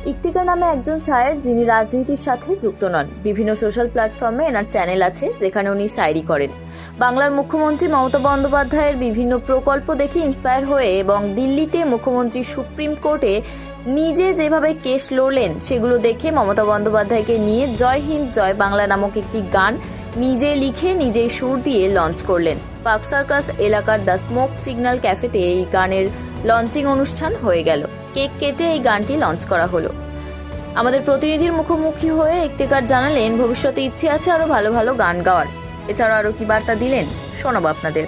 ইক্তিকা নামে একজন শায়ের যিনি রাজনীতির সাথে যুক্ত নন। বিভিন্ন সোশ্যাল প্ল্যাটফর্মে এনার চ্যানেল আছে যেখানে উনি শায়েরি করেন। বাংলার মুখ্যমন্ত্রী মমতা বন্দ্যোপাধ্যায়ের বিভিন্ন প্রকল্প দেখে ইন্সপায়ার হয়ে এবং দিল্লিতে মুখ্যমন্ত্রী সুপ্রিম কোর্টে নিজে যেভাবে কেস লড়লেন সেগুলো দেখে মমতা বন্দ্যোপাধ্যায়কে নিয়ে জয় হিন্দ জয় বাংলা নামক একটি গান নিজে লিখে নিজেই সুর দিয়ে লঞ্চ করলেন। পার্ক সার্কাস এলাকার দ্য স্মোক সিগন্যাল ক্যাফেতে এই গানের লঞ্চিং অনুষ্ঠান হয়ে গেল। কেক কেটে এই গানটি লঞ্চ করা হলো। আমাদের প্রতিনিধির মুখোমুখি হয়ে ইক্তিকার জানালেন ভবিষ্যতে ইচ্ছে আছে আরো ভালো ভালো গান গাওয়ার। এছাড়াও আরো কি বার্তা দিলেন শোনাবো আপনাদের।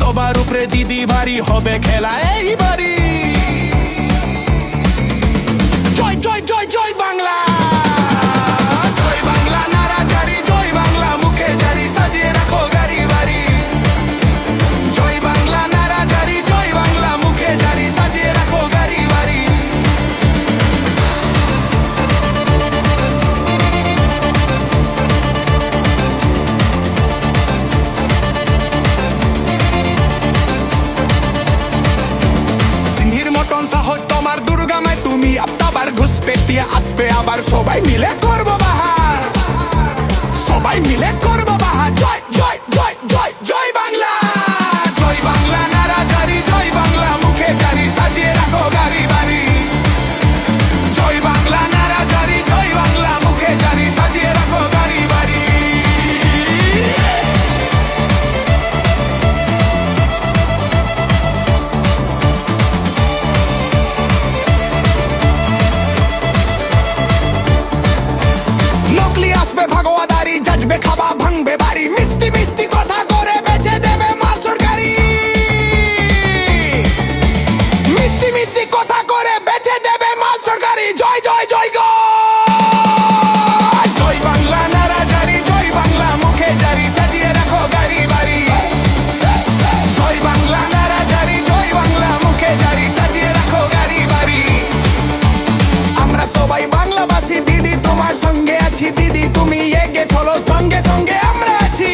সবার উপরে দিদি বাড়ি হবে খেলা এইবারই। জয় জয় জয় জয় বাংলা, জয় বাংলা নারা জারি, জয় বাংলা মুখে জারি, সাজিয়ে রাখো গাড়ি বাড়ি। জয় বাংলা নারা জারি, জয় বাংলা মুখে জারি, সাজিয়ে রাখো গাড়ি বাড়ি। তোমার দুর্গামায় তুমি আবার ঘুষপে দিয়ে আসবে, আবার সবাই মিলে করবো বাহার, সবাই মিলে করবো বাহার। জয় জয় জয় জয় জয় বাংলা, জয় বাংলা নারা জারি, জয় বাংলা মুখে জারি, সাজিয়ে রাখো গাড়ি বাড়ি। জয় বাংলা নারা জারি, জয় বাংলা মুখে জারি, সাজিয়ে রাখো গাড়ি বাড়ি। ভাগোয়াদারি যাজবে খাবা ভাঙবে বাড়ি, মিষ্টি মিষ্টি কথা করে বেঁচে দেবে মাল সরকারি। মিষ্টি মিষ্টি কথা করে বেঁচে দেবে মাল সরকারি। জয় জয় জয় গো, জয় বাংলা নারা জারি, জয় বাংলা মুখে জারি, সাজিয়ে রাখো গাড়ি বাড়ি। জয় বাংলা নারা জারি, জয় বাংলা মুখে জারি, সাজিয়ে রাখো গাড়ি বাড়ি। আমরা সবাই বাংলাবাসী দিদি, তোমার সঙ্গে আছি দিদি, তুমি এগিয়ে চলো, সঙ্গে সঙ্গে আমরা আছি,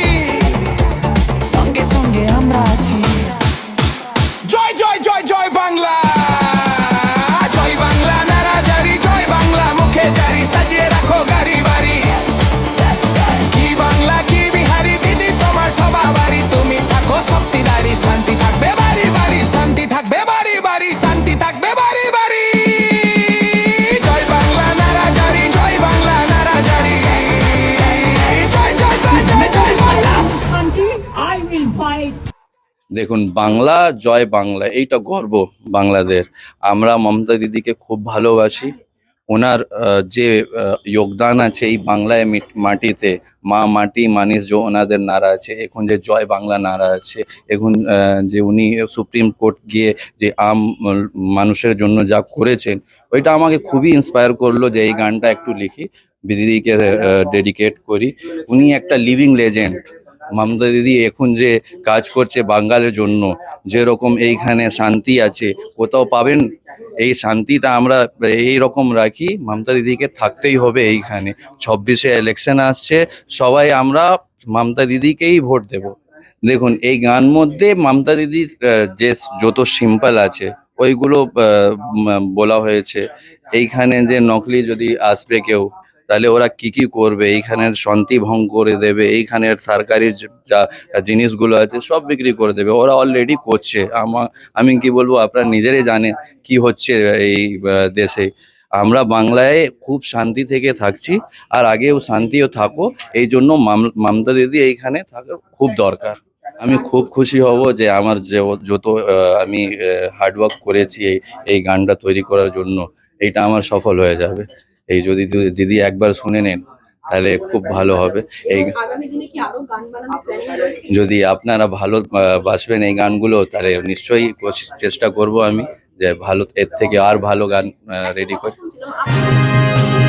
সঙ্গে সঙ্গে আমরা আছি। জয় জয় জয় জয় বাংলা, জয় বাংলা নারা জারি, জয় বাংলা মুখে জারি, সাজিয়ে রাখো গাড়ি বাড়ি। কি বাংলা কি বিহারি দিদি, তোমার সবা বাড়ি, তুমি থাকো শক্তিদারি, শান্তি থাকবে বাড়ি বাড়ি, শান্তি থাকবে বাড়ি বাড়ি, শান্তি থাকবে বাড়ি বাড়ি। দেখুন, বাংলা জয় বাংলা, এইটা গর্ব বাংলাদের। আমরা মমতা দিদিকে খুব ভালোবাসি। ওনার যে যোগদান আছে এই বাংলায় মাটিতে, মা মাটি মানিস যে ওনাদের নারা আছে, এখন যে জয় বাংলা নারা আছে, এখন যে উনি সুপ্রিম কোর্ট গিয়ে যে মানুষের জন্য যা করেছেন, ওইটা আমাকে খুবই ইন্সপায়ার করলো যে এই গানটা একটু লিখি, দিদিকে ডেডিকেট করি। উনি একটা লিভিং লেজেন্ড। মমতা দিদি এখন যে কাজ করছে বাঙালির জন্য, যেরকম এইখানে শান্তি আছে কোথাও পাবেন, এই শান্তিটা আমরা এই রকম রাখি। মমতা দিদিকে থাকতেই হবে এইখানে। 26-এ ইলেকশন আসছে, সবাই আমরা মমতা দিদিকেই ভোট দেব। দেখুন, এই গান মধ্যে মমতা দিদি যে যত সিম্পল আছে ওইগুলো বলা হয়েছে। এইখানে যে নকলি যদি আসবে কেউ, তাহলে ওরা কি কি করবে, এইখানের শান্তি ভঙ্গ করে দেবে, এইখানের সরকারি যা জিনিসগুলো আছে সব বিক্রি করে দেবে। ওরা অলরেডি করছে। আমি কি বলবো, আপনারা নিজেরাই জানেন কি হচ্ছে এই দেশে। আমরা বাংলায় খুব শান্তি থেকে থাকছি, আর আগেও শান্তিও থাকো। এই জন্য মমতা দিদি এইখানে থাকা খুব দরকার। আমি খুব খুশি হব যে আমার যে যত আমি হার্ডওয়ার্ক করেছি এই গানটা তৈরি করার জন্য, এইটা আমার সফল হয়ে যাবে। এই যদি দিদি একবার শুনে নেন তাহলে খুব ভালো হবে। এই আগামী দিনে কি আরো গান বানানোর প্ল্যানিং রয়েছে? যদি আপনারা ভালো বাসবেন এই গানগুলো, তাহলে নিশ্চয়ই চেষ্টা করব আমি যে ভালো, এর থেকে আর ভালো গান রেডি করি। শুনছিলাম